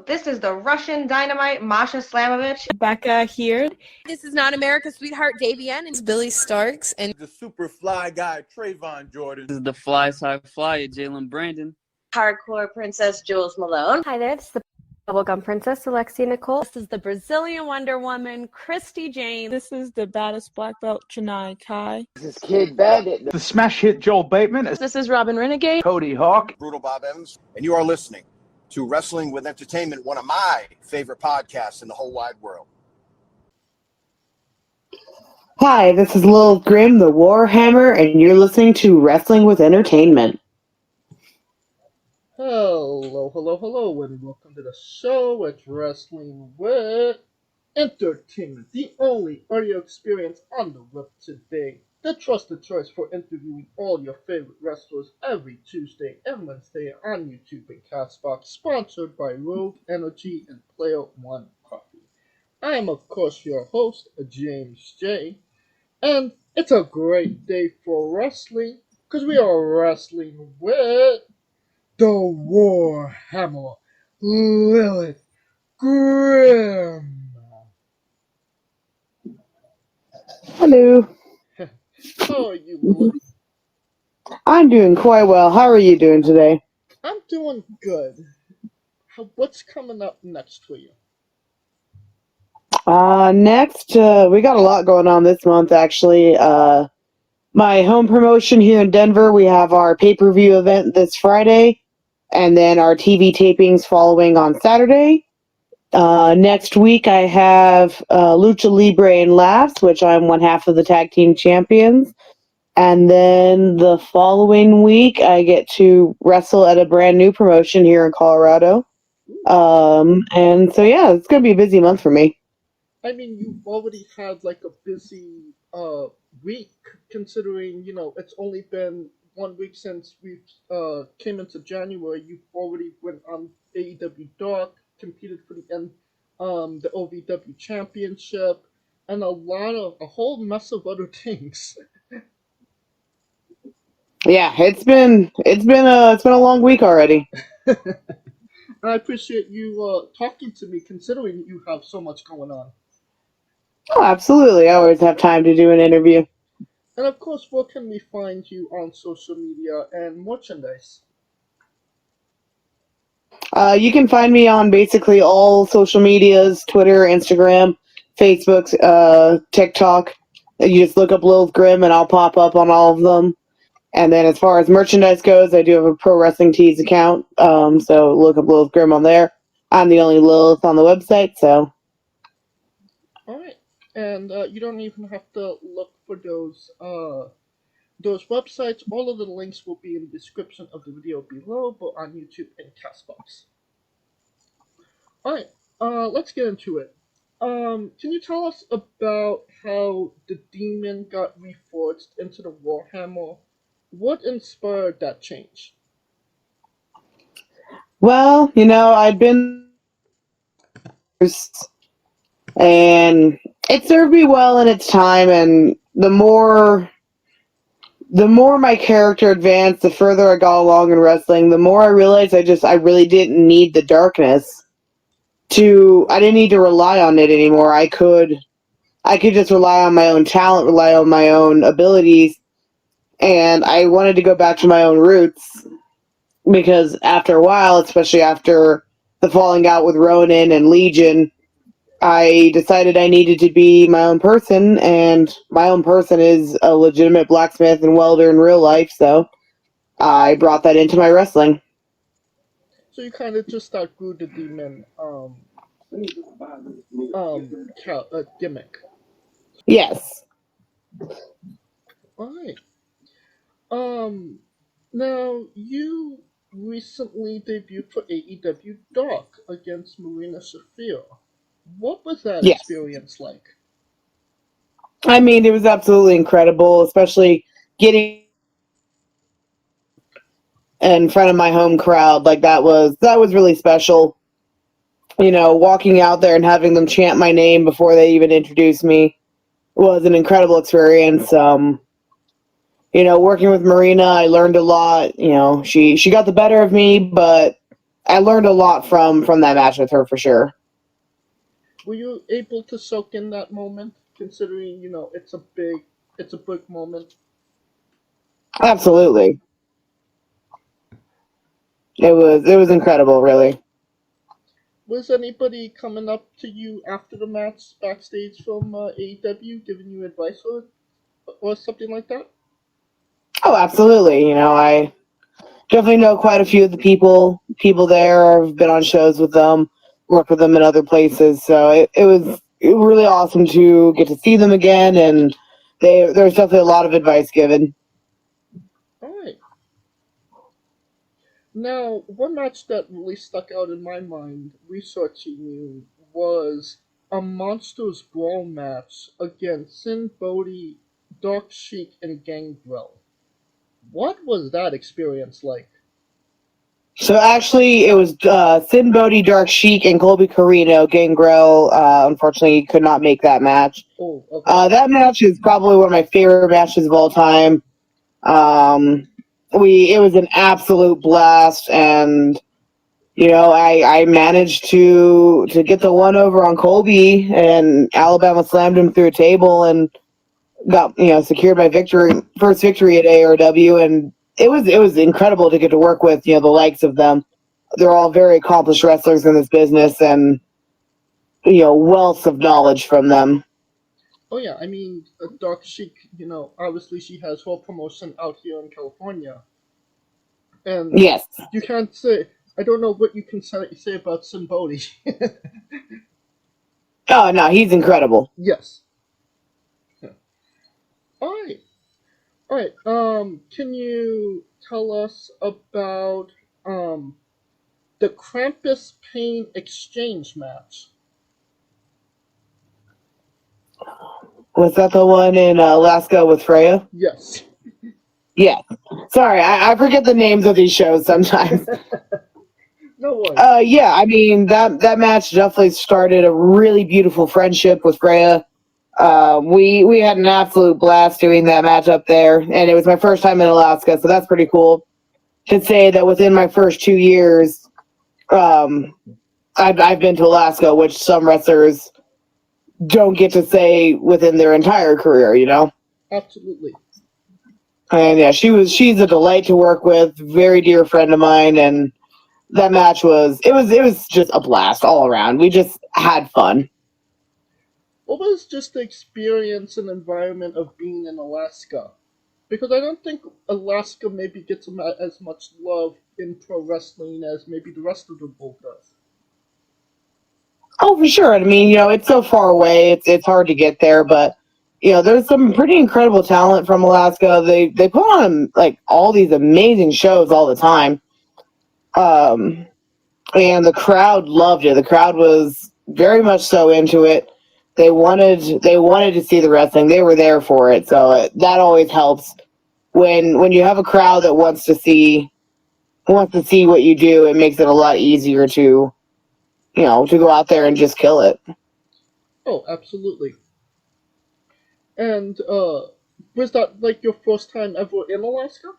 This is the Russian Dynamite, Masha Slamovich. Becca here. This is not America's sweetheart, Davian. And It's Billy Starks. And the super fly guy, Trayvon Jordan. This is the fly side flyer, Jalen Brandon. Hardcore Princess, Jules Malone. Hi there, this is the Bubblegum Princess, Alexia Nicole. This is the Brazilian Wonder Woman, Christy Jane. This is the baddest black belt, Chennai Kai. This is Kid Bandit. The smash hit Joel Bateman. This is Robin Renegade. Cody Hawk. Brutal Bob Evans. And you are listening to Wrestling with Entertainment, one of my favorite podcasts in the whole wide world. Hi, this is Lilith Grimm, the Warhammer, and you're listening to Wrestling with Entertainment. Hello, and welcome to the show. It's Wrestling with Entertainment, the only audio experience on the web today. The trusted choice for interviewing all your favorite wrestlers every Tuesday and Wednesday on YouTube and Castbox, sponsored by Rogue Energy and Player One Coffee. I am, of course, your host, James J. And it's a great day for wrestling, because we are wrestling with the Warhammer, Lilith Grimm. Hello. How are you, Lilith? I'm doing quite well. How are you doing today? I'm doing good. What's coming up next for you? Next, we got a lot going on this month, actually. My home promotion here in Denver, we have our pay-per-view event this Friday, and then our TV tapings following on Saturday. Next week, I have Lucha Libre and Laughs, which I'm one half of the tag team champions. And then the following week, I get to wrestle at a brand new promotion here in Colorado. And so, yeah, it's going to be a busy month for me. I mean, you've already had like a busy week, considering, it's only been 1 week since we came into January. You've already went on AEW Dark, competed for the OVW Championship, and a whole mess of other things. Yeah, it's been a long week already. I appreciate you talking to me, considering you have so much going on. Oh, absolutely. I always have time to do an interview. And of course, where can we find you on social media and merchandise? You can find me on basically all social medias, Twitter, Instagram, Facebook, TikTok. You just look up Lilith Grimm and I'll pop up on all of them. And then as far as merchandise goes, I do have a Pro Wrestling Tees account. So look up Lilith Grimm on there. I'm the only Lilith on the website, so. All right. And you don't even have to look for those websites. All of the links will be in the description of the video below, but on YouTube and Castbox. Alright, let's get into it. Can you tell us about how the demon got reforged into the Warhammer? What inspired that change? Well, I'd been... and it served me well in its time, and the more my character advanced, the further I got along in wrestling, the more I realized I really didn't need the darkness. I didn't need to rely on it anymore. I could just rely on my own talent, rely on my own abilities, and I wanted to go back to my own roots, because after a while, especially after the falling out with Ronin and Legion, I decided I needed to be my own person, and my own person is a legitimate blacksmith and welder in real life, so I brought that into my wrestling. So you kind of just outgrew the demon gimmick. Yes. Alright. Now, you recently debuted for AEW Dark against Marina Shafir. What was that experience like? I mean, it was absolutely incredible, especially getting in front of my home crowd. Like, that was really special. Walking out there and having them chant my name before they even introduced me was an incredible experience. Working with Marina, I learned a lot. She got the better of me, but I learned a lot from that match with her for sure. Were you able to soak in that moment, considering it's a big moment? Absolutely. It was incredible, really. Was anybody coming up to you after the match backstage from AEW, giving you advice or something like that? Oh, absolutely. I definitely know quite a few of the people there. I've been on shows with them, worked with them in other places. So it was really awesome to get to see them again, and there was definitely a lot of advice given. All right. Now, one match that really stuck out in my mind researching you was a Monsters Brawl match against Sin Bodhi, Dark Sheik, and Gangrel. What was that experience like? So actually, it was Sin Bodhi, Dark Sheik, and Colby Carino. Gangrel, unfortunately, could not make that match. Oh, okay. That match is probably one of my favorite matches of all time. It was an absolute blast, and I managed to get the one over on Colby, and Alabama slammed him through a table and got secured my first victory at ARW, and it was incredible to get to work with the likes of them. They're all very accomplished wrestlers in this business, and wealth of knowledge from them. Oh yeah, I mean, Dark Sheik, obviously she has her promotion out here in California. And Yes. you can't say, I don't know what you can say about Sin Bodhi. Oh, no, he's incredible. Yes. Yeah. Alright. Alright, can you tell us about, the Krampus Pain Exchange match? Was that the one in Alaska with Freya? Yes. Yeah. Sorry, I forget the names of these shows sometimes. No worries. Yeah, I mean, that match definitely started a really beautiful friendship with Freya. We had an absolute blast doing that match up there, and it was my first time in Alaska, so that's pretty cool. To say that within my first 2 years, I've been to Alaska, which some wrestlers don't get to say within their entire career, Absolutely. And yeah, she's a delight to work with, very dear friend of mine, and that match was just a blast all around. We just had fun. What was just the experience and environment of being in Alaska? Because I don't think Alaska maybe gets as much love in pro wrestling as maybe the rest of the world does. Oh, for sure. I mean, it's so far away. It's hard to get there, but there's some pretty incredible talent from Alaska. They put on like all these amazing shows all the time. And the crowd loved it. The crowd was very much so into it. They wanted to see the wrestling. They were there for it. So that always helps when you have a crowd that wants to see what you do. It makes it a lot easier to to go out there and just kill it. Oh, absolutely. And was that like your first time ever in Alaska?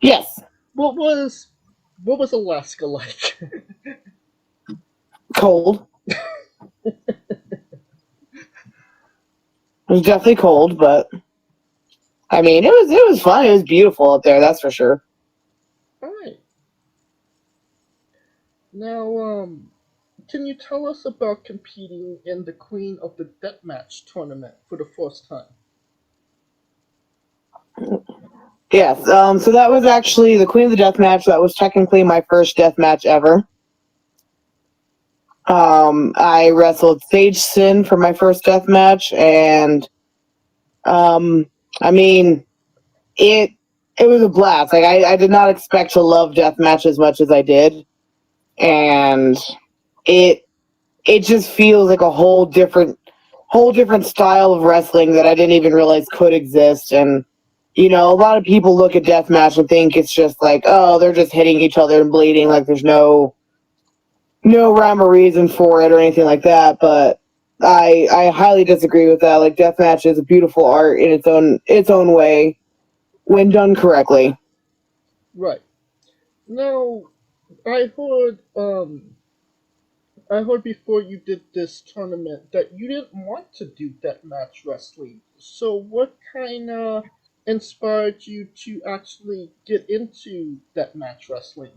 Yes. What was Alaska like? Cold. It was definitely cold, but I mean, it was fun. It was beautiful up there, that's for sure. All right. Now, can you tell us about competing in the Queen of the Deathmatch tournament for the first time? Yes. So that was actually the Queen of the Deathmatch. That was technically my first deathmatch ever. I wrestled Sage Sin for my first deathmatch, and I mean, it was a blast. Like I did not expect to love deathmatch as much as I did, and it just feels like a whole different style of wrestling that I didn't even realize could exist. And a lot of people look at deathmatch and think it's just like, oh, they're just hitting each other and bleeding, like there's no rhyme or reason for it or anything like that. But I highly disagree with that. Like deathmatch is a beautiful art in its own way when done correctly. Right. Now, I heard before you did this tournament that you didn't want to do deathmatch wrestling. So what kind of inspired you to actually get into deathmatch wrestling?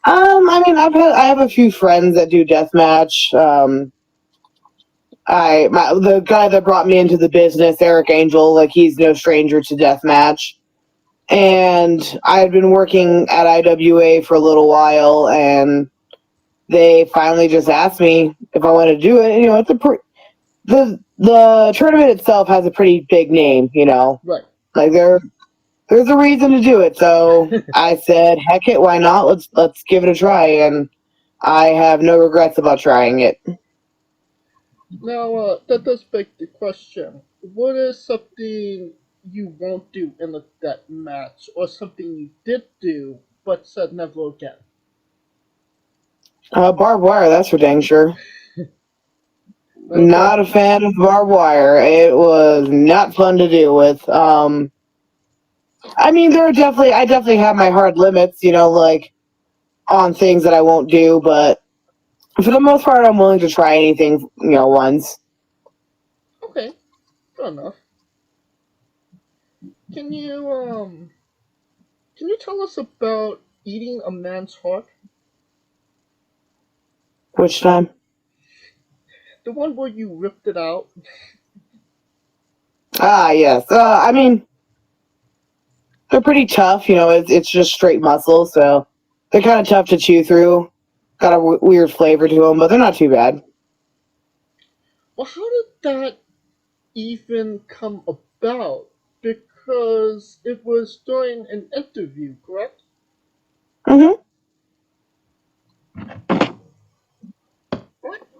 I have a few friends that do deathmatch. The guy that brought me into the business, Eric Angel, like he's no stranger to deathmatch. And I had been working at IWA for a little while, and they finally just asked me if I wanted to do it. You know, the tournament itself has a pretty big name. You know, Right. like there's a reason to do it. So I said, heck it, why not? Let's give it a try, and I have no regrets about trying it. Now, that does beg the question: what is something you won't do in that match, or something you did do but said never again? Barbed wire, that's for dang sure. Okay. Not a fan of barbed wire. It was not fun to deal with. I definitely have my hard limits, you know, like on things that I won't do, but for the most part, I'm willing to try anything, you know, once. Okay, fair enough. Can you can you tell us about eating a man's heart? Which time? The one where you ripped it out? Ah, yes. They're pretty tough, you know, it's just straight muscle, so they're kind of tough to chew through. Got a weird flavor to them, but they're not too bad. Well, how did that even come about? Because it was during an interview, correct? hmm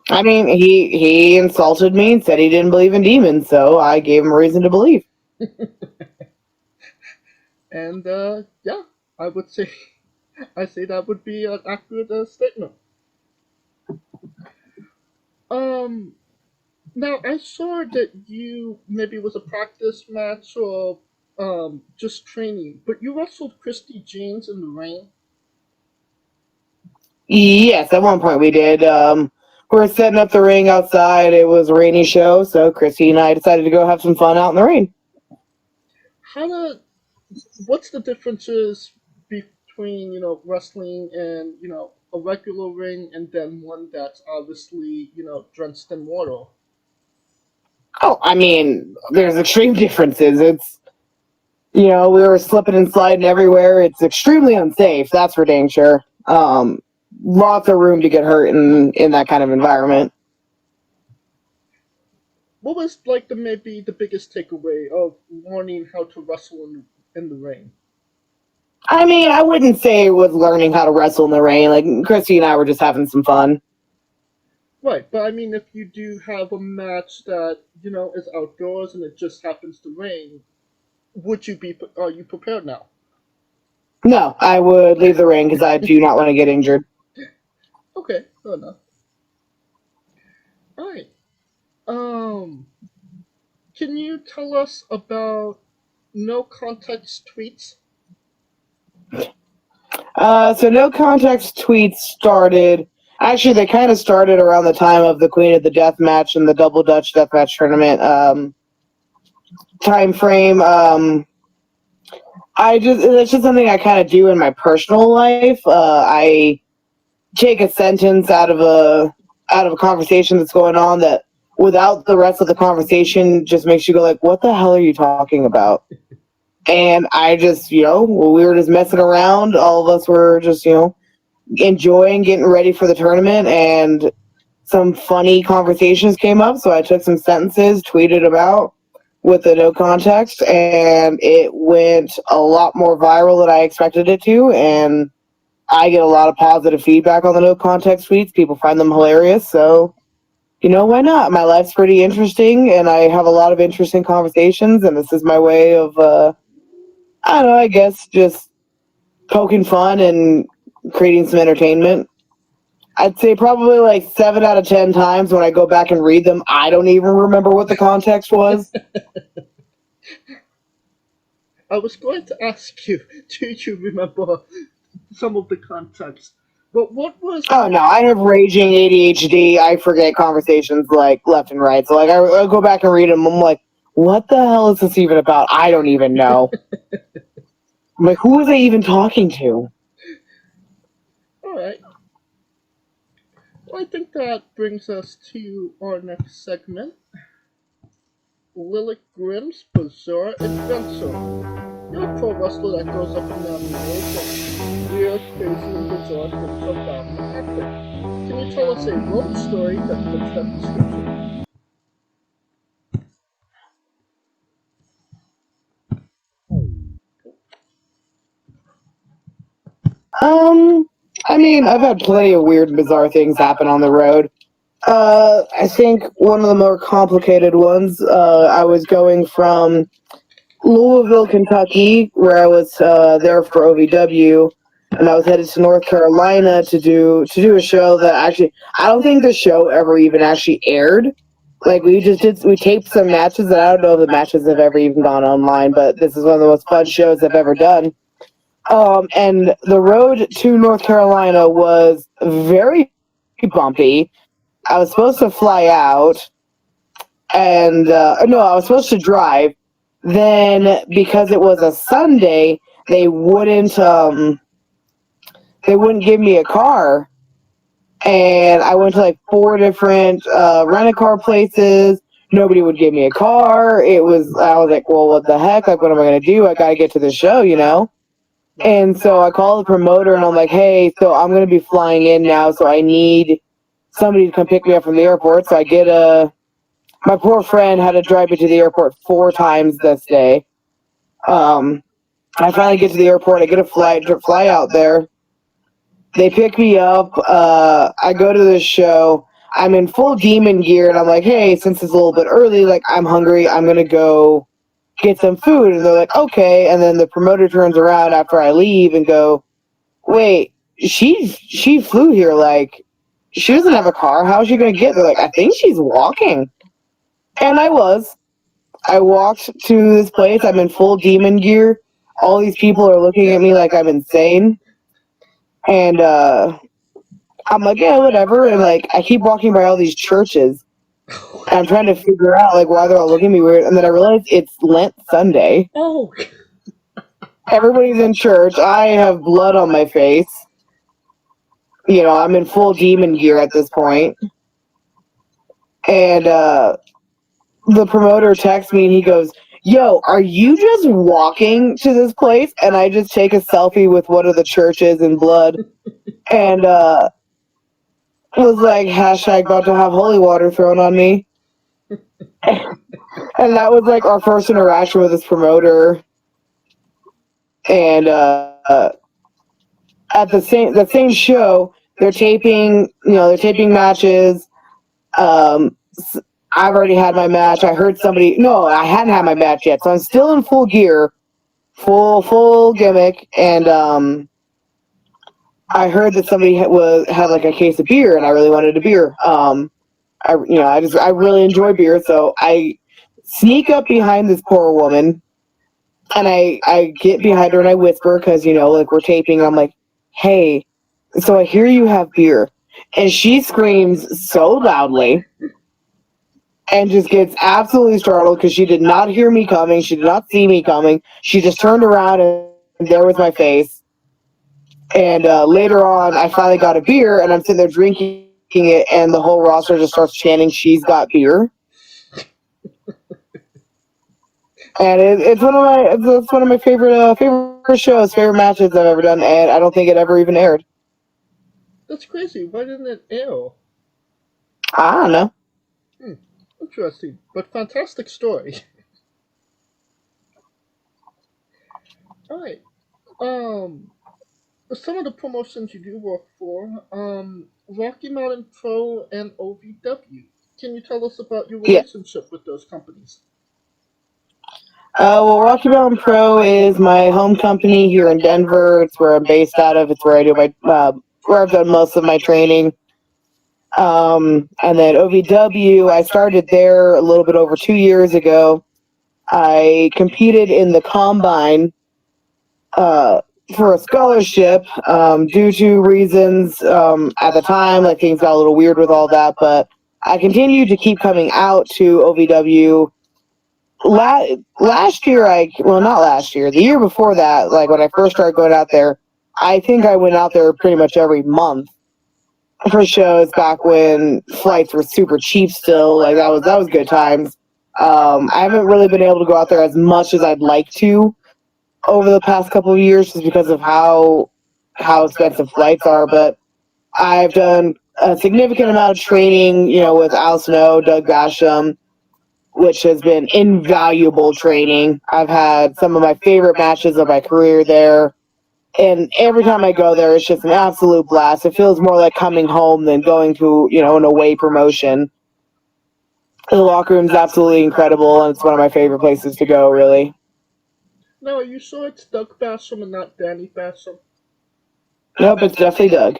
he insulted me and said he didn't believe in demons, so I gave him a reason to believe. And yeah, I would say I say that would be an accurate statement. Um, Now I saw that you maybe it was a practice match or just training, but you wrestled Christy James in the ring. Yes, at one point we did. We were setting up the ring outside. It was a rainy show, so Christy and I decided to go have some fun out in the rain. How did what's the differences between wrestling and a regular ring and then one that's obviously drenched in water? Oh, there's extreme differences. It's, you know, we were slipping and sliding everywhere. It's extremely unsafe, that's for dang sure. Lots of room to get hurt in that kind of environment. What was like the maybe the biggest takeaway of learning how to wrestle in the ring? I wouldn't say it was learning how to wrestle in the rain. Like, Christy and I were just having some fun. Right, but I mean, if you do have a match that is outdoors and it just happens to rain, would you be? Are you prepared now? No, I would leave the ring because I do not want to get injured. Okay, fair enough. All right. Um, can you tell us about no context tweets? So no context tweets started. Actually, they kind of started around the time of the Queen of the Death match and the Double Dutch Death Match tournament time frame. It's just something I kind of do in my personal life. I take a sentence out of a conversation that's going on that without the rest of the conversation just makes you go like, what the hell are you talking about? And I just, you know, we were just messing around. All of us were just, you know, enjoying getting ready for the tournament, and some funny conversations came up. So I took some sentences, tweeted them out with the no context, and it went a lot more viral than I expected it to. And I get a lot of positive feedback on the no context tweets. People find them hilarious. So, you know, why not? My life's pretty interesting, and I have a lot of interesting conversations, and this is my way of, I don't know, I guess just poking fun and creating some entertainment. I'd say probably like 7 out of 10 times when I go back and read them, I don't even remember what the context was. I was going to ask you, do you remember some of the context. But what was? Oh no, I have raging ADHD. I forget conversations like left and right. So like I go back and read them. I'm like, what the hell is this even about? I don't even know. I'm like, who was I even talking to? All right. Well, I think that brings us to our next segment. Lilith Grimm's Bizarre Adventure. You're a pro wrestler that grows up in the world of weird, crazy, and bizarre things are bound to happen. Can you tell us a road story that fits that description? I mean, I've had plenty of weird, bizarre things happen on the road. I think one of the more complicated ones, I was going from Louisville, Kentucky, where I was there for OVW, and I was headed to North Carolina to do a show that actually I don't think the show ever even actually aired. Like we taped some matches, and I don't know if the matches have ever even gone online, but this is one of the most fun shows I've ever done. And the road to North Carolina was very bumpy. I was supposed to fly out, and no, I was supposed to drive. Then, because it was a Sunday, they wouldn't give me a car, and I went to like 4 different rent-a-car places. Nobody would give me a car. I was like, well, what the heck? Like, what am I gonna do? I gotta get to the show, you know. And so I called the promoter, and I'm like, hey, so I'm gonna be flying in now, so I need somebody to come pick me up from the airport. So I get my poor friend had to drive me to the airport 4 times this day. I finally get to the airport. I get a flight to fly out there. They pick me up. I go to the show. I'm in full demon gear, and I'm like, hey, since it's a little bit early, like, I'm hungry. I'm going to go get some food. And they're like, okay. And then the promoter turns around after I leave and go, wait, she flew here. Like, she doesn't have a car. How is she going to get there? Like, I think she's walking. And I walked to this place. I'm in full demon gear. All these people are looking at me like I'm insane. And I'm like, yeah, whatever. And like, I keep walking by all these churches. And I'm trying to figure out like why they're all looking at me weird. And then I realized it's Lent Sunday. Oh. Everybody's in church. I have blood on my face. You know, I'm in full demon gear at this point. And the promoter texts me and he goes, yo, are you just walking to this place? And I just take a selfie with one of the churches in blood. And was like, hashtag about to have holy water thrown on me. And that was like our first interaction with this promoter. And at the same show, they're taping matches. I've already had my match. I heard somebody. No, I hadn't had my match yet, so I'm still in full gear, full gimmick, and I heard that somebody had like a case of beer, and I really wanted a beer. I really enjoy beer, so I sneak up behind this poor woman, and I get behind her and I whisper because like we're taping. And I'm like, hey, so I hear you have beer, and she screams so loudly. And just gets absolutely startled because she did not hear me coming. She did not see me coming. She just turned around and there was my face. And later on, I finally got a beer, and I'm sitting there drinking it, and the whole roster just starts chanting, "She's got beer." And it's one of my favorite shows, favorite matches I've ever done, and I don't think it ever even aired. That's crazy. Why didn't it air? I don't know. Interesting, but fantastic story. Alright. Some of the promotions you do work for, Rocky Mountain Pro and OVW. Can you tell us about your relationship with those companies? Well, Rocky Mountain Pro is my home company here in Denver. It's where I'm based out of. It's where I do where I've done most of my training. And then OVW, I started there a little bit over 2 years ago. I competed in the Combine for a scholarship due to reasons at the time, like things got a little weird with all that, but I continued to keep coming out to OVW. Last year, not last year, the year before that, like when I first started going out there, I think I went out there pretty much every month for shows back when flights were super cheap still. Like that was good times. I haven't really been able to go out there as much as I'd like to over the past couple of years just because of how expensive flights are, but I've done a significant amount of training, with Al Snow, Doug Basham, which has been invaluable training. I've had some of my favorite matches of my career there. And every time I go there, it's just an absolute blast. It feels more like coming home than going to, an away promotion. The locker room's absolutely incredible, and it's one of my favorite places to go, really. Now, are you sure it's Doug Basham and not Danny Basham? Nope, it's definitely Doug.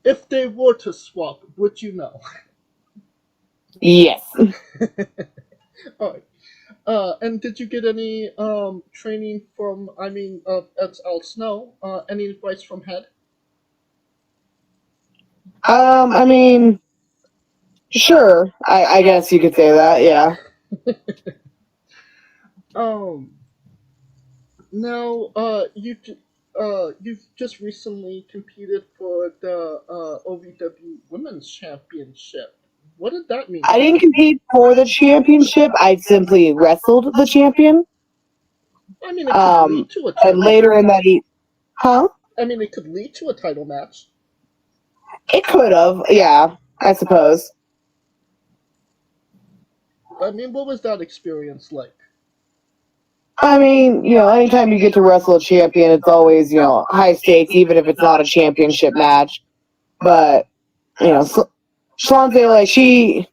If they were to swap, would you know? Yes. Alright. And did you get any training from, that's Al Snow, any advice from Head? Sure. I guess you could say that, yeah. Now, you've just recently competed for the OVW Women's Championship. What did that mean? I didn't compete for the championship. I simply wrestled the champion. I mean, it could lead to a title. And later in that, huh? I mean, it could lead to a title match. It could have, yeah, I suppose. I mean, what was that experience like? I mean, anytime you get to wrestle a champion, it's always, high stakes, even if it's not a championship match. But, Shalante, like, she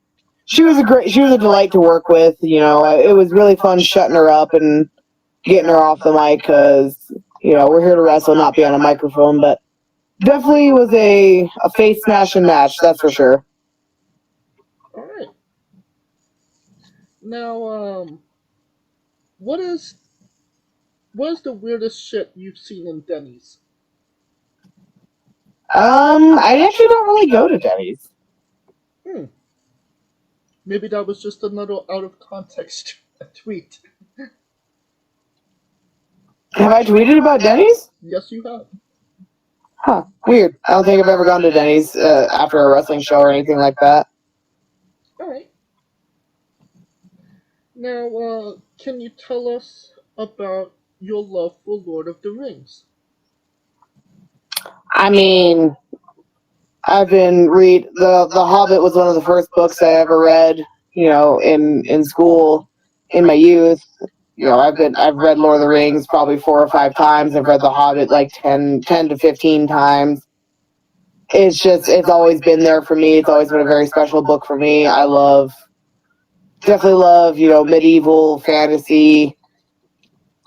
was a delight to work with. It was really fun shutting her up and getting her off the mic because, we're here to wrestle, not be on a microphone. But definitely was a face smashing match, that's for sure. All right. Now, what is the weirdest shit you've seen in Denny's? I actually don't really go to Denny's. Maybe that was just another out of context tweet. Have I tweeted about Denny's? Yes, you have. Huh, weird. I don't think I've ever gone to Denny's after a wrestling show or anything like that. Alright. Now, can you tell us about your love for Lord of the Rings? I mean, I've been The Hobbit was one of the first books I ever read, in school, in my youth. I've read Lord of the Rings probably 4 or 5 times. I've read The Hobbit like 10 to 15 times. It's always been there for me. It's always been a very special book for me. I definitely love, medieval fantasy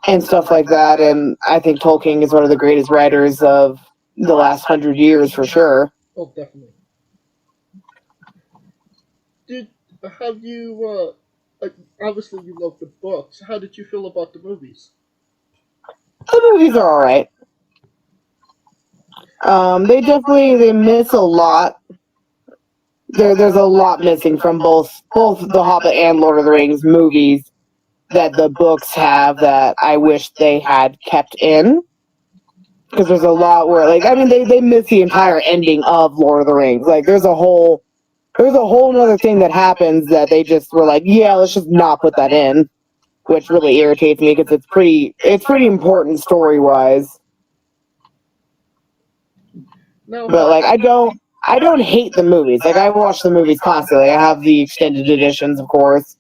and stuff like that. And I think Tolkien is one of the greatest writers of the last 100 years for sure. Oh, definitely. Have you, obviously you love the books. How did you feel about the movies? The movies are alright. They miss a lot. There's a lot missing from both The Hobbit and Lord of the Rings movies that the books have that I wish they had kept in. Because there's a lot where, they miss the entire ending of Lord of the Rings. Like, there's a whole other thing that happens that they just were like, yeah, let's just not put that in, which really irritates me because it's pretty important story-wise. No, but I don't hate the movies. I watch the movies constantly. I have the extended editions, of course.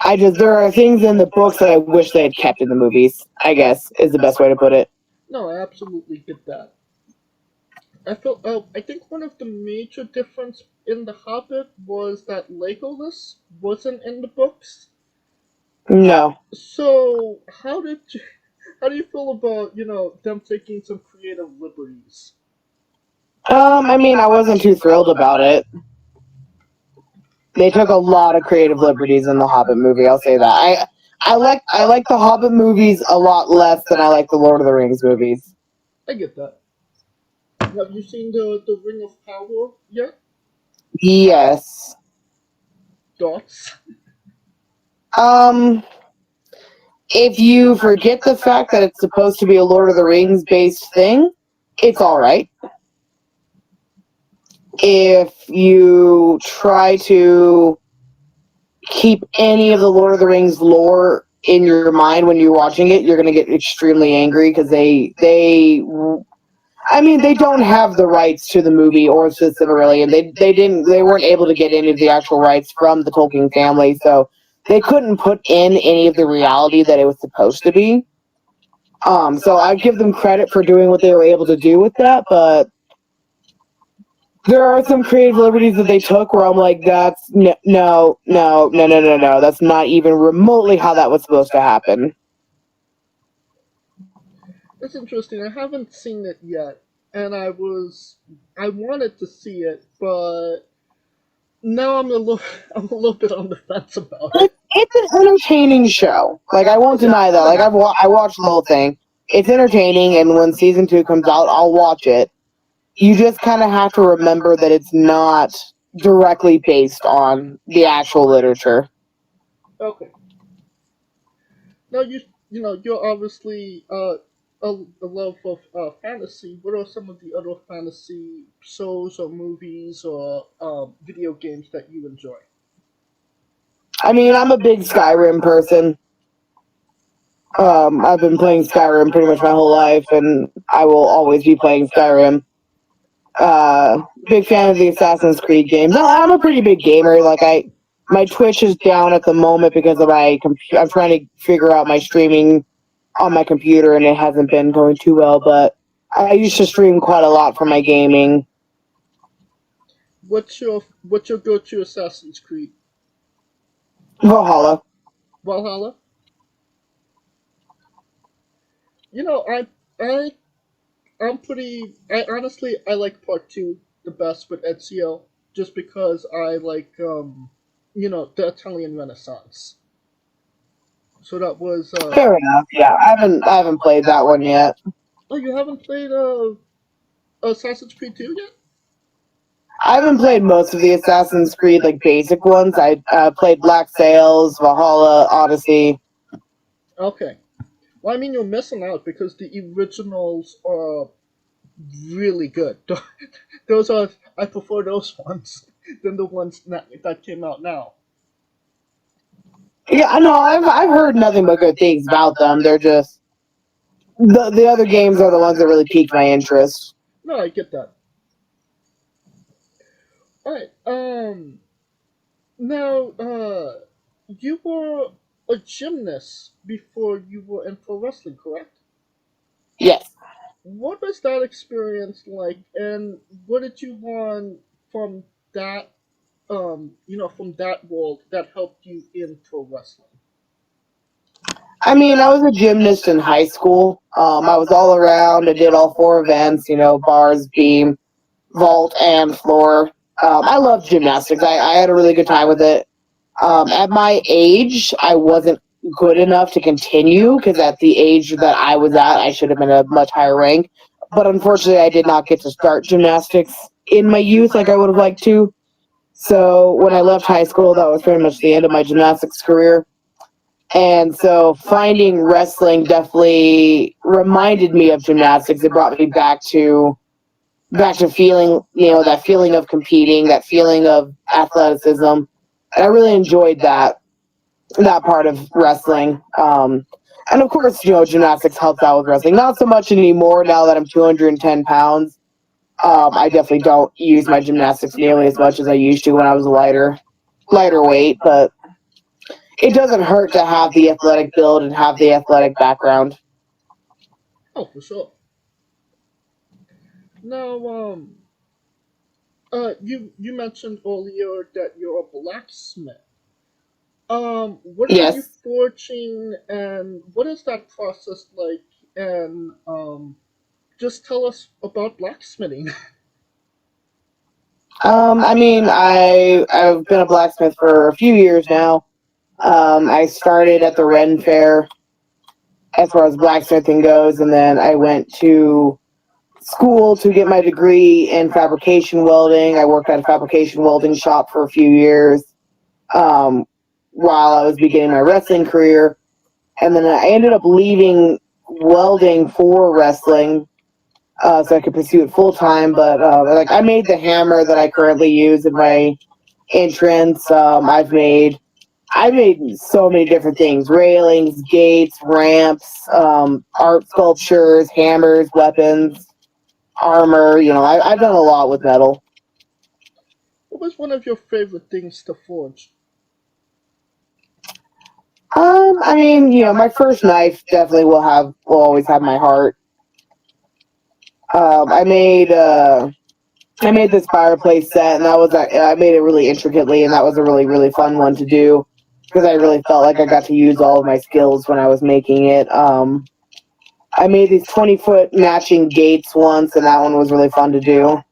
There are things in the books that I wish they had kept in the movies, I guess, is the best way to put it. No, I absolutely get that. I think one of the major difference in The Hobbit was that Legolas wasn't in the books. No. So how do you feel about, them taking some creative liberties? I wasn't too thrilled about it. They took a lot of creative liberties in the Hobbit movie, I'll say that. I like the Hobbit movies a lot less than I like the Lord of the Rings movies. I get that. Have you seen the Ring of Power yet? Yes. Thoughts? If you forget the fact that it's supposed to be a Lord of the Rings based thing, it's alright. If you try to keep any of the Lord of the Rings lore in your mind when you're watching it, you're gonna get extremely angry because they don't have the rights to the movie or to the Silmarillion. They weren't able to get any of the actual rights from the Tolkien family, so they couldn't put in any of the reality that it was supposed to be. So I give them credit for doing what they were able to do with that, but there are some creative liberties that they took where I'm like, that's no. That's not even remotely how that was supposed to happen. It's interesting. I haven't seen it yet, and I wanted to see it, but now I'm a little bit on the fence about it. It's an entertaining show. Like, I won't deny that. Like, I watched the whole thing. It's entertaining, and when season 2 comes out, I'll watch it. You just kind of have to remember that it's not directly based on the actual literature. Okay. Now you're obviously a love of fantasy. What are some of the other fantasy shows or movies or video games that you enjoy? I mean, I'm a big Skyrim person. I've been playing Skyrim pretty much my whole life, and I will always be playing Skyrim. Big fan of the Assassin's Creed games. No, I'm a pretty big gamer. Like, my Twitch is down at the moment because of I'm trying to figure out my streaming on my computer, and it hasn't been going too well. But I used to stream quite a lot for my gaming. What's your go-to Assassin's Creed? Valhalla. Valhalla? You know, I I honestly I like part 2 the best with Ezio just because I like the Italian Renaissance. So that was Fair enough. Yeah, I haven't played that one yet. Oh, you haven't played Assassin's Creed 2 yet? I haven't played most of the Assassin's Creed like basic ones. I played Black Sails, Valhalla, Odyssey. Okay. Well, I mean, you're missing out because the originals are really good. Those are I prefer those ones than the ones that came out now. Yeah, no, I've heard nothing but good things about them. They're just the other games are the ones that really piqued my interest. No, I get that. All right. Now, you were a gymnast before you were in pro wrestling, correct? Yes. What was that experience like, and what did you learn from that? From that world that helped you in pro wrestling. I mean, I was a gymnast in high school. I was all around. I did all 4 events, bars, beam, vault, and floor. I loved gymnastics. I had a really good time with it. At my age, I wasn't good enough to continue because at the age that I was at, I should have been a much higher rank. But unfortunately, I did not get to start gymnastics in my youth like I would have liked to. So when I left high school, that was pretty much the end of my gymnastics career. And so finding wrestling definitely reminded me of gymnastics. It brought me back to feeling, that feeling of competing, that feeling of athleticism. And I really enjoyed that part of wrestling. And of course, gymnastics helps out with wrestling. Not so much anymore now that I'm 210 pounds. I definitely don't use my gymnastics nearly as much as I used to when I was a lighter weight, but it doesn't hurt to have the athletic build and have the athletic background. Oh, for sure. Now, you mentioned earlier that you're a blacksmith. What are you forging, and what is that process like? And just tell us about blacksmithing. I mean, I've been a blacksmith for a few years now. I started at the Ren Fair as far as blacksmithing goes, and then I went to school to get my degree in fabrication welding. I worked at a fabrication welding shop for a few years while I was beginning my wrestling career. And then I ended up leaving welding for wrestling so I could pursue it full time. But like I made the hammer that I currently use in my entrance. I've made so many different things: railings, gates, ramps, art sculptures, hammers, weapons, armor. I've done a lot with metal. What was one of your favorite things to forge? I mean, my first knife definitely will always have my heart. I made this fireplace set, and I made it really intricately, and that was a really, really fun one to do because I really felt like I got to use all of my skills when I was making it. I made these 20-foot matching gates once, and that one was really fun to do.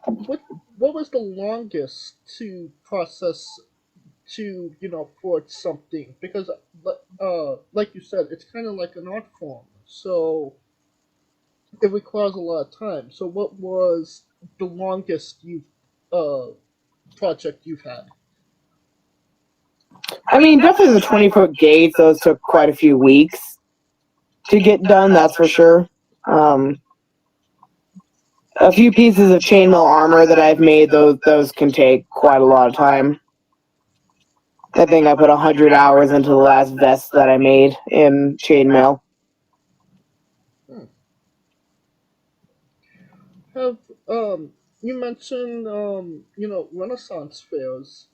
What was the longest to process to forge something? Because like you said, it's kind of like an art form, so it requires a lot of time. So what was the longest project you've had? I mean, definitely the 20-foot gates. Those took quite a few weeks to get done. That's for sure. A few pieces of chainmail armor that I've made, those can take quite a lot of time. I think I put 100 hours into the last vest that I made in chainmail. Have you mentioned Renaissance fairs?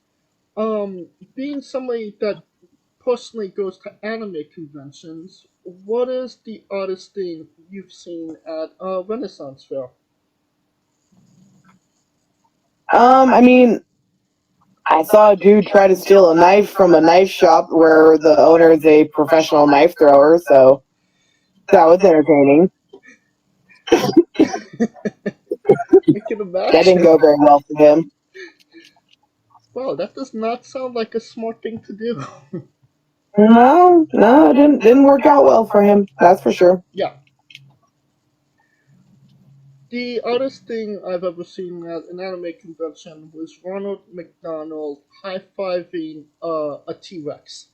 Being somebody that personally goes to anime conventions, what is the oddest thing you've seen at a Renaissance fair? I mean, I saw a dude try to steal a knife from a knife shop where the owner is a professional knife thrower, so that was entertaining. I can imagine. That didn't go very well for him. Wow, that does not sound like a smart thing to do. No, it didn't work out well for him. That's for sure. Yeah. The oddest thing I've ever seen at an anime convention was Ronald McDonald high-fiving a T-Rex.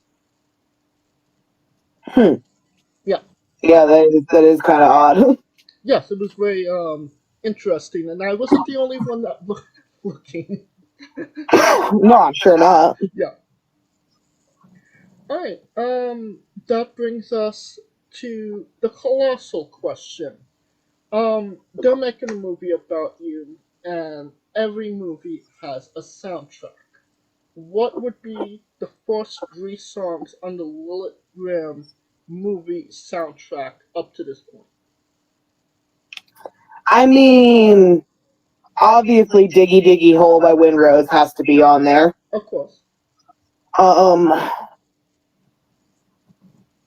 Yeah. Yeah, that is kind of odd. Yes, it was very interesting, and I wasn't the only one that looking. No, I'm sure not. Yeah. Alright, that brings us to the colossal question. They're making a movie about you, and every movie has a soundtrack. What would be the first 3 songs on the Lilith Grimm movie soundtrack up to this point? I mean, obviously, Diggy Diggy Hole by Windrose has to be on there. Of course.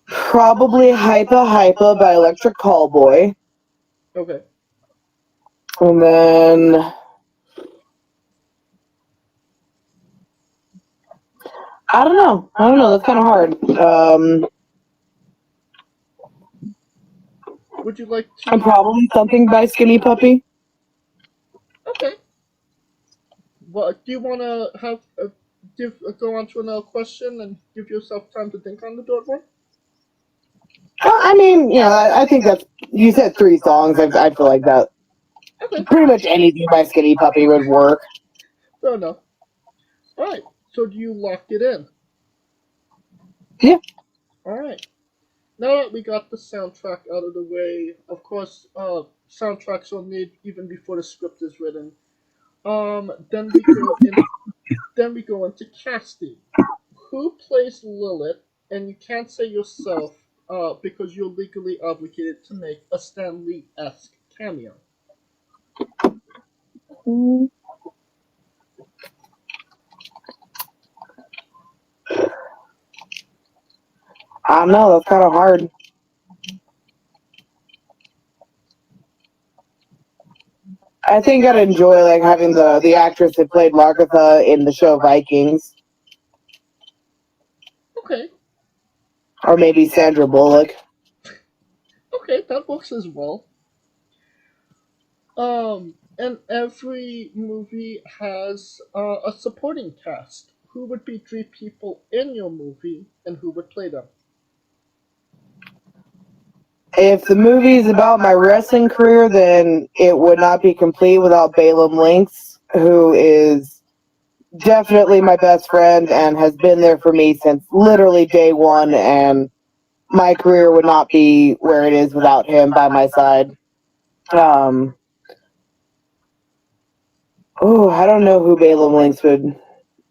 Probably Hypa Hypa by Electric Callboy. Okay. And then I don't know. That's kind of hard. Would you like to? And probably something by Skinny Puppy. Okay. Well, do you want to have go on to another question and give yourself time to think on the third one? I mean, I think that's. You said 3 songs. I feel like that. Okay. Pretty much anything by Skinny Puppy would work. Fair enough. Alright, so do you lock it in? Yeah. Alright. Now that we got the soundtrack out of the way, of course, soundtracks are made even before the script is written. Then we go into casting. Who plays Lilith? And you can't say yourself, because you're legally obligated to make a Stan Lee-esque cameo. I don't know. That's kind of hard. I think I'd enjoy like having the actress that played Largatha in the show Vikings, Okay, or maybe Sandra Bullock. okay, that works as well. And every movie has a supporting cast. Who would be three people in your movie, and who would play them? If the movie's about my wrestling career, then it would not be complete without Balaam Lynx, who is definitely my best friend and has been there for me since literally day one, and my career would not be where it is without him by my side. I don't know who Balaam Lynx would.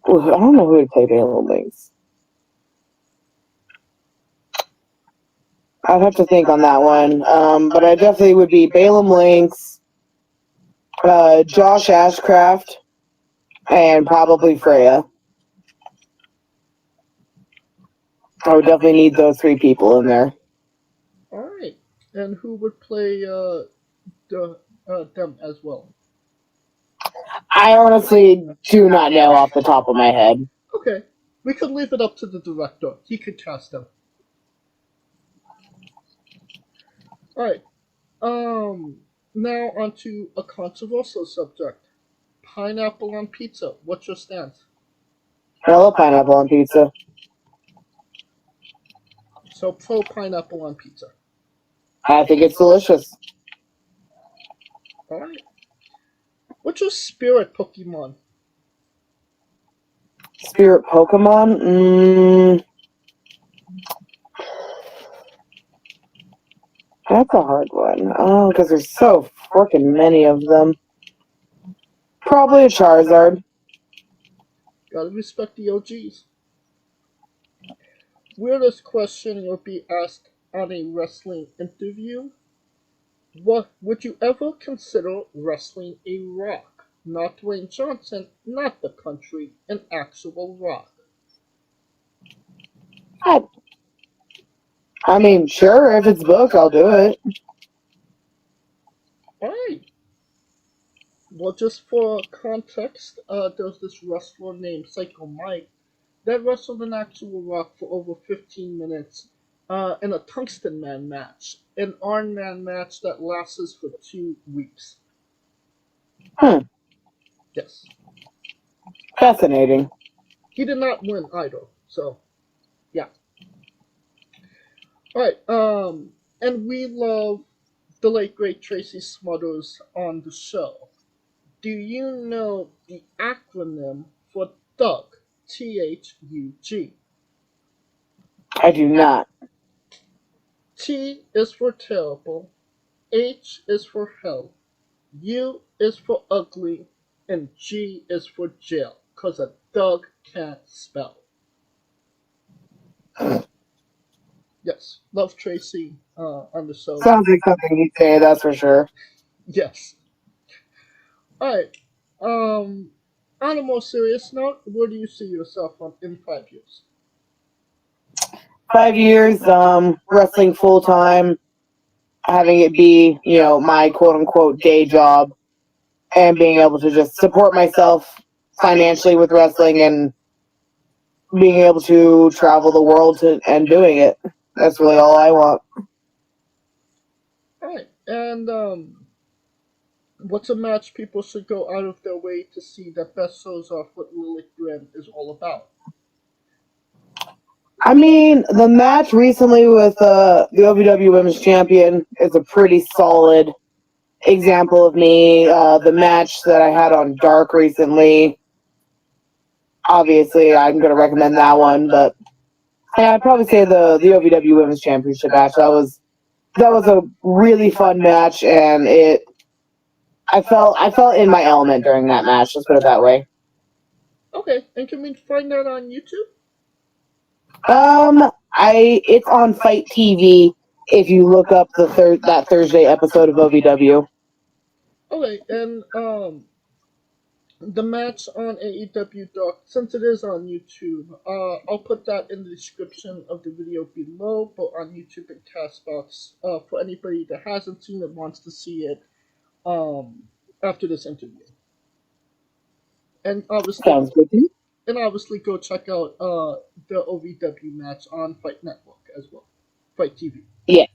I don't know who would play Balaam Lynx. I'd have to think on that one. But I definitely would be Balaam Lynx, Josh Ashcraft, and probably Freya. I would definitely need those three people in there. Alright. And who would play them as well? I honestly do not know off the top of my head. Okay. We could leave it up to the director. He could cast them. Alright. Now onto a controversial subject. Pineapple on pizza. What's your stance? I love pineapple on pizza. So pro pineapple on pizza. I think it's delicious. Alright. What's your spirit Pokemon? Spirit Pokemon? That's a hard one. Oh, because there's so freaking many of them. Probably a Charizard. Gotta respect the OGs. Weirdest question you'll be asked on a wrestling interview. What would you ever consider wrestling a Rock? Not Dwayne Johnson, not the country, an actual Rock. I mean, sure, if it's booked, I'll do it. Alright. Well, just for context, there's this wrestler named Psycho Mike that wrestled an actual Rock for over 15 minutes in a Tungsten Man match, an Iron Man match that lasts for 2 weeks. Yes. Fascinating. He did not win either, so yeah. Alright, and we love the late great Tracy Smothers on the show. Do you know the acronym for Thug? THUG. I do not. T is for terrible, H is for hell, U is for ugly, and G is for jail, cause a thug can't spell. Yes, love Tracy on the show. Sounds like something he'd say, that's for sure. Yes. Alright. On a more serious note, where do you see yourself in 5 years? 5 years, wrestling full time, having it be, my quote unquote day job, and being able to just support myself financially with wrestling and being able to travel the world and doing it. That's really all I want. Alright, and what's a match people should go out of their way to see that best shows off what Lilith Grimm is all about? I mean, the match recently with the OVW Women's Champion is a pretty solid example of me. The match that I had on Dark recently, obviously, I'm going to recommend that one. But yeah, I'd probably say the OVW Women's Championship match. That was a really fun match, and I felt in my element during that match. Let's put it that way. Okay, and can we find that on YouTube? It's on Fight TV if you look up that Thursday episode of OVW. Okay, and the match on AEW Dark, since it is on YouTube, I'll put that in the description of the video below, but on YouTube and Castbox, for anybody that hasn't seen it, wants to see it, after this interview. And obviously, Sounds good to me. go check out the OVW match on Fight Network as well, Fight TV. Yeah.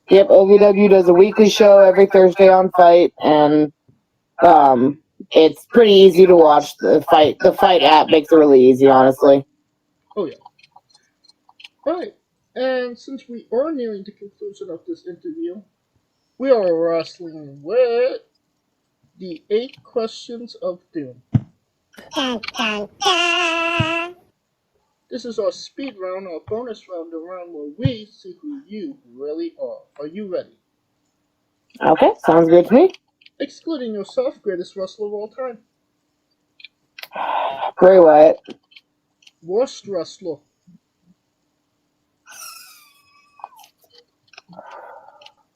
Yep, OVW does a weekly show every Thursday on Fight, and it's pretty easy to watch. The Fight app makes it really easy, honestly. Oh yeah. Alright, and since we are nearing the conclusion of this interview, we are wrestling with the 8 questions of doom. This is our speed round, our bonus round, the round where we see who you really are. Are you ready? Okay, sounds good to me. Excluding yourself, greatest wrestler of all time. Bray Wyatt. Worst wrestler.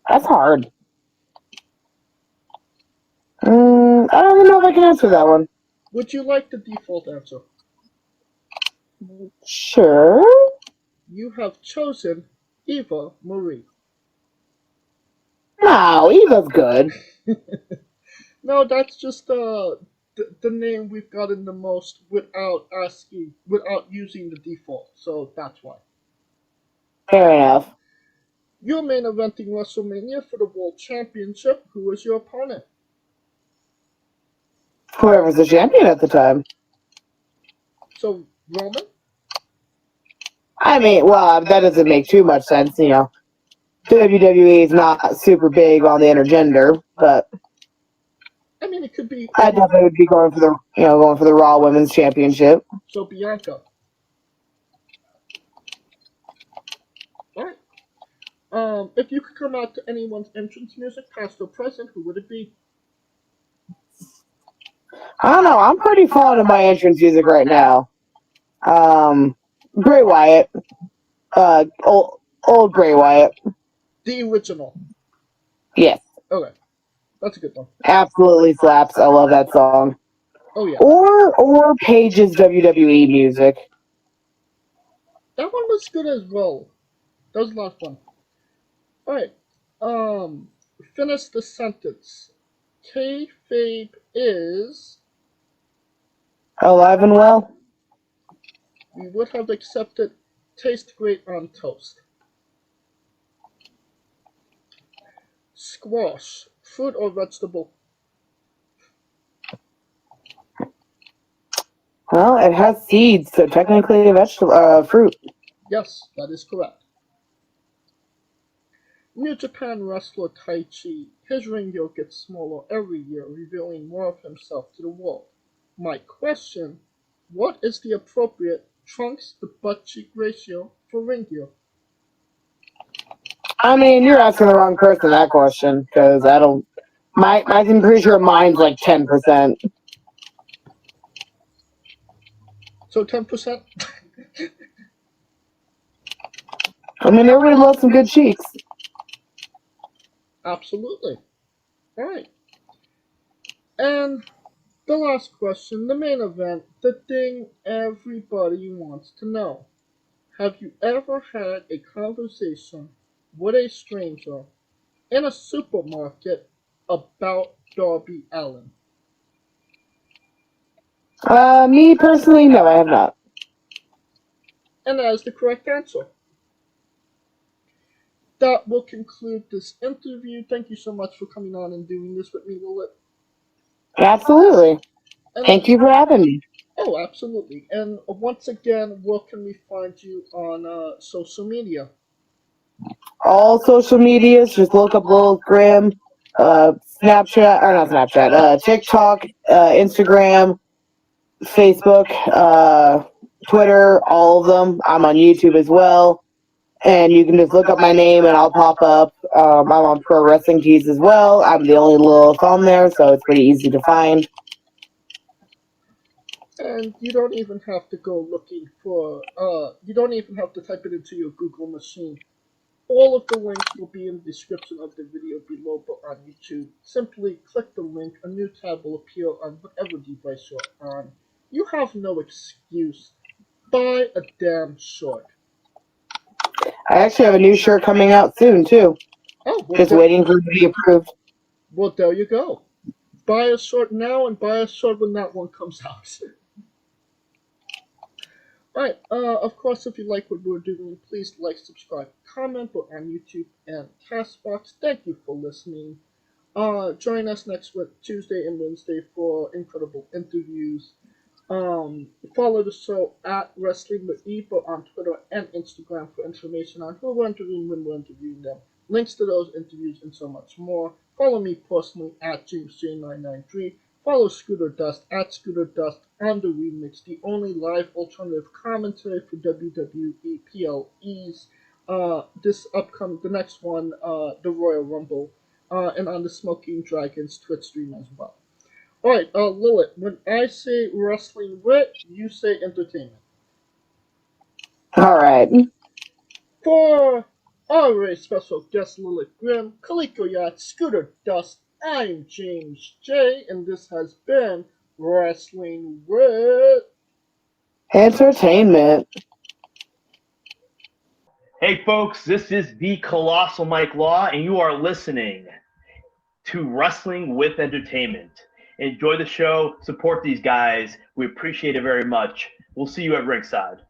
That's hard. I don't even know if I can answer that one. Would you like the default answer? Sure. You have chosen Eva Marie. No, Eva's good. No, that's just the name we've gotten the most without using the default, so that's why. Fair enough. You're main eventing WrestleMania for the World Championship. Who was your opponent? Whoever's the champion at the time. So, Roman? I mean, well, that doesn't make too much sense, you know. WWE is not super big on the intergender, but I mean, it could be. I definitely would be going for the Raw Women's Championship. So, Bianca. Alright. If you could come out to anyone's entrance music, past or present, who would it be? I don't know. I'm pretty fond of my entrance music right now. Bray Wyatt. Old Bray Wyatt. The original. Yes. Okay. That's a good one. Absolutely slaps. I love that song. Oh, yeah. Or Paige's WWE music. That one was good as well. That was a lot of fun. Alright. Finish the sentence. Kayfabe is... Alive and well? We would have accepted taste great on toast. Squash. Fruit or vegetable? Well, it has seeds, so technically a vegetable, fruit. Yes, that is correct. New Japan wrestler Taichi. His ring gear gets smaller every year, revealing more of himself to the world. My question, what is the appropriate trunks to butt cheek ratio for ring gear? I mean, you're asking the wrong person that question, because I don't... I'm pretty sure mine's like 10%. So 10%? I mean, everybody loves some good cheeks. Absolutely. Alright. And the last question, the main event, the thing everybody wants to know. Have you ever had a conversation with a stranger in a supermarket about Darby Allin? Me personally, no, I have not. And that is the correct answer. That will conclude this interview. Thank you so much for coming on and doing this with me, Lilith. Absolutely. Thank you for having me. Oh, absolutely. And once again, where can we find you on social media? All social medias, just look up Lilith Grimm, TikTok, Instagram, Facebook, Twitter, all of them. I'm on YouTube as well. And you can just look up my name and I'll pop up. I'm on Pro Wrestling Tees as well. I'm the only Lilith on there, so it's pretty easy to find. And you don't even have to go looking for, you don't even have to type it into your Google machine. All of the links will be in the description of the video below, but on YouTube. Simply click the link, a new tab will appear on whatever device you're on. You have no excuse. Buy a damn shirt. I actually have a new shirt coming out soon, too. Oh, well, Just waiting for it to be approved. Well, there you go. buy a sword now and buy a sword when that one comes out. Alright, of course, if you like what we're doing, please like, subscribe, comment, both on YouTube and Castbox. Thank you for listening. Join us next week, Tuesday and Wednesday, for incredible interviews. Follow the show at Wrestling with Eva on Twitter and Instagram for information on who we're interviewing, when we're interviewing them, links to those interviews, and so much more. Follow me personally at JamesJ993. Follow Scooter Dust at Scooter Dust on the Remix, the only live alternative commentary for WWE PLEs. The next one, the Royal Rumble, and on the Smoking Dragons Twitch stream as well. Alright, Lilith, when I say wrestling wit, you say entertainment. Alright. For our very special guest Lilith Grimm, Kaliko Yacht, Scooter Dust, I'm James J, and this has been Wrestling Wit Entertainment. Hey folks, this is the Colossal Mike Law, and you are listening to Wrestling with Entertainment. Enjoy the show, support these guys. We appreciate it very much. We'll see you at ringside.